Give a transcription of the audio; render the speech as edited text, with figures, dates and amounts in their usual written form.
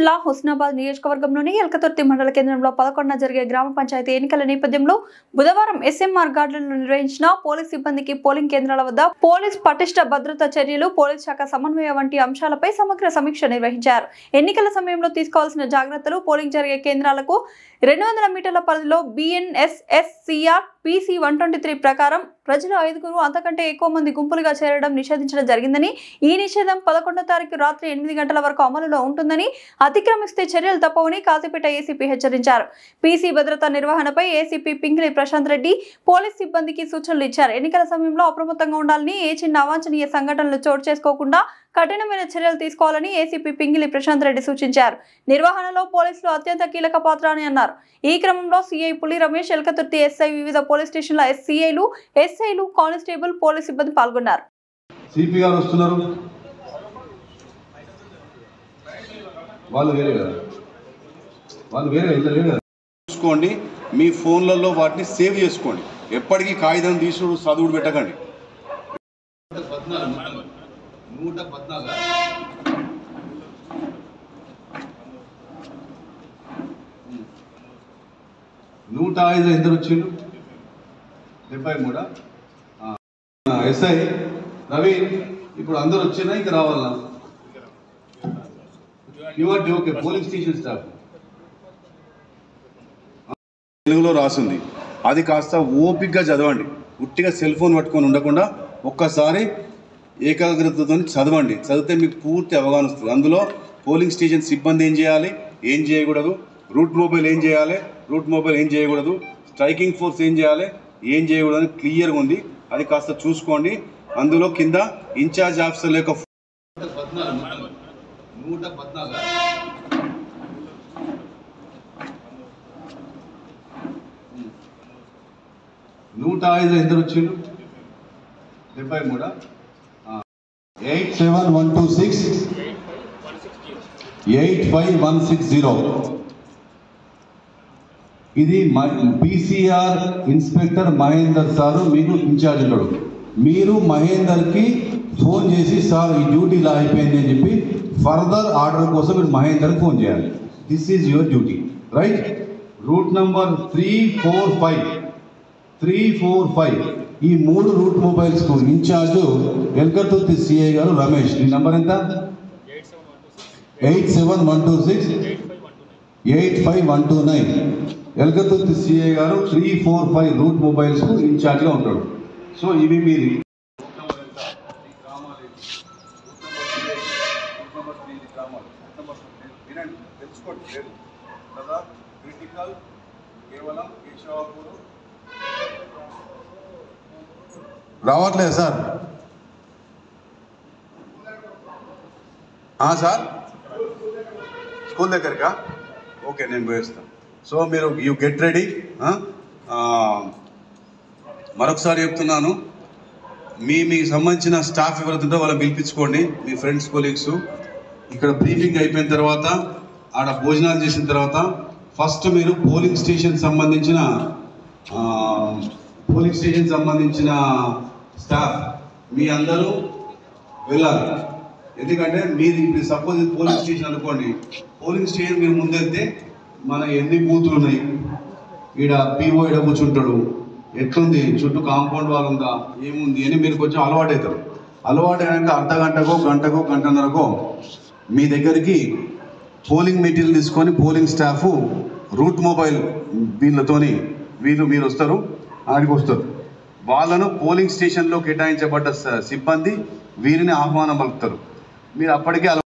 జిల్లా హుస్నాబాద్ నియోజకవర్గంలోని ఎల్కతుర్తి మండల కేంద్రంలో 11న జరిగే గ్రామ పంచాయతీ ఎన్నికల నేపథ్యంలో బుధవారం ఎస్ఎంఆర్ గార్డెన్లో నిర్వహించిన పోలీస్ సిబ్బందికి పోలింగ్ కేంద్రాల వద్ద పోలీస్ పటిష్ట భద్రతా చర్యలు, పోలీస్ శాఖ సమన్వయ వంటి అంశాలపై సమగ్ర సమీక్ష నిర్వహించారు. ఎన్నికల సమయంలో తీసుకోవాల్సిన జాగ్రత్తలు, పోలింగ్ జరిగే కేంద్రాలకు 200 మీటర్ల పరిధిలో BNSS/CR PC 123 ప్రకారం ప్రజలు 5 అంతకంటే ఎక్కువ మంది గుంపులుగా చేరడం నిషేధించడం జరిగిందని, ఈ నిషేధం 11వ తారీఖు రాత్రి 8 గంటల వరకు అమలులో ఉంటుందని, అతిక్రమిస్తే చర్యలు తప్పవని కాజీపేట ఏసీపీ హెచ్చరించారు. PC భద్రతా నిర్వహణపై ఏసీపీ పింగిలి ప్రశాంత్ రెడ్డి పోలీస్ సిబ్బందికి సూచనలు ఇచ్చారు. ఎన్నికల సమయంలో అప్రమత్తంగా ఉండాలని, ఏ చిన్న అవాంఛనీయ సంఘటనలు చోటు చేసుకోకుండా కఠినమైన చర్యలు తీసుకోవాలని ఏసీపీ పింగిలి ప్రశాంత్ రెడ్డి సూచించారు. నిర్వహణలో పోలీసులు అత్యంత కీలక పాత్ర అని అన్నారు. ఈ క్రమంలో సిఐ పులి రమేష్, ఎల్కతుర్తి ఎస్ఐ, వివిధ పోలీస్ స్టేషన్ల SCIలు, SIలు, కానిస్టేబుల్, పోలీస్ సిబ్బంది పాల్గొన్నారు. సిపి గారు వస్తున్నారు. వాళ్ళు వేరే చూసుకోండి. మీ ఫోన్లలో వాటిని సేవ్ చేసుకోండి. ఎప్పటికీ కాగితం తీసుడు చదువుడు పెట్టకండి. 114 105 ఎందరు వచ్చిండు? 73. ఎస్ఐ రవి ఇప్పుడు అందరు వచ్చినా ఇంకా రావాలన్నా? ఓకే. పోలింగ్ స్టేషన్ స్టాఫ్ తెలుగులో రాసింది, అది కాస్త ఓపిక్గా చదవండి. ఉట్టిగా సెల్ ఫోన్ పట్టుకొని ఉండకుండా ఒక్కసారి ఏకాగ్రతతో చదవండి. చదివితే మీకు పూర్తి అవగాహన వస్తుంది. అందులో పోలింగ్ స్టేషన్ సిబ్బంది ఏం చేయాలి, ఏం చేయకూడదు, రూట్ మొబైల్ ఏం చేయాలి, రూట్ మొబైల్ ఏం చేయకూడదు, స్ట్రైకింగ్ ఫోర్స్ ఏం చేయాలి, ఏం చేయకూడదు అని క్లియర్గా ఉంది. అది కాస్త చూసుకోండి. అందులో కింద ఇన్ఛార్జ్ ఆఫీసర్ యొక్క 105 ఎందరు వచ్చిండు? 73. 87126 85160. ఇది PCR ఇన్స్పెక్టర్ మహేందర్ సార్ మీకు ఇన్ఛార్జ్ ఉంటాడు. మీరు మహేందర్కి ఫోన్ చేసి, సార్ ఈ డ్యూటీ ఇలా అయిపోయింది అని చెప్పి ఫర్దర్ ఆర్డర్ కోసం మీరు మహేందర్కి ఫోన్ చేయాలి. This is your duty, right? Route number 345 ఈ 3 రూట్ మొబైల్స్కు ఇన్ఛార్జ్ ఎల్కతుర్తి సిఐ గారు రమేష్. ఈ నెంబర్ ఎంత? 87126 85129. ఎల్కతుర్తి సిఐ గారు 345 రూట్ మొబైల్స్కు ఇన్ఛార్జ్గా ఉంటాడు. సో ఇవి మీరు తెలుసుకోండి. కదా క్రిటికల్ కేవలం కేశవాపూర్ రావట్లేదు సార్. సార్ స్కూల్ దగ్గరకా? ఓకే, నేను పోయిస్తాను. సో మీరు యూ గెట్ రెడీ. మరొకసారి చెప్తున్నాను, మీకు సంబంధించిన స్టాఫ్ ఎవరైతుందో వాళ్ళని పిలిపించుకోండి, మీ ఫ్రెండ్స్, కొలీగ్స్. ఇక్కడ బ్రీఫింగ్ అయిపోయిన తర్వాత, ఆడ భోజనాలు చేసిన తర్వాత ఫస్ట్ మీరు పోలింగ్ స్టేషన్ సంబంధించిన స్టాఫ్ మీ అందరూ వెళ్ళాలి. ఎందుకంటే మీరు ఇప్పుడు సపోజ్ పోలింగ్ స్టేషన్ అనుకోండి, పోలింగ్ స్టేషన్ మీరు ముందెళ్తే మన ఎన్ని బూతులు ఉన్నాయి, ఈడ PO ఈడ కూర్చుంటాడు, ఎట్లుంది, చుట్టూ కాంపౌండ్ వాల్ ఉందా, ఏముంది అని మీరు కొంచెం అలవాటు అవుతారు. అలవాటు అయినాక అర్ధగంటకో గంటకో గంటన్నరకో మీ దగ్గరికి పోలింగ్ మెటీరియల్ తీసుకొని పోలింగ్ స్టాఫ్ రూట్ మొబైల్ మీరు వస్తారు, ఆడికి వస్తారు. వాళ్ళను పోలింగ్ స్టేషన్లో కేటాయించబడ్డ సిబ్బంది వీరిని ఆహ్వానం పలుకుతారు. మీరు అప్పటికే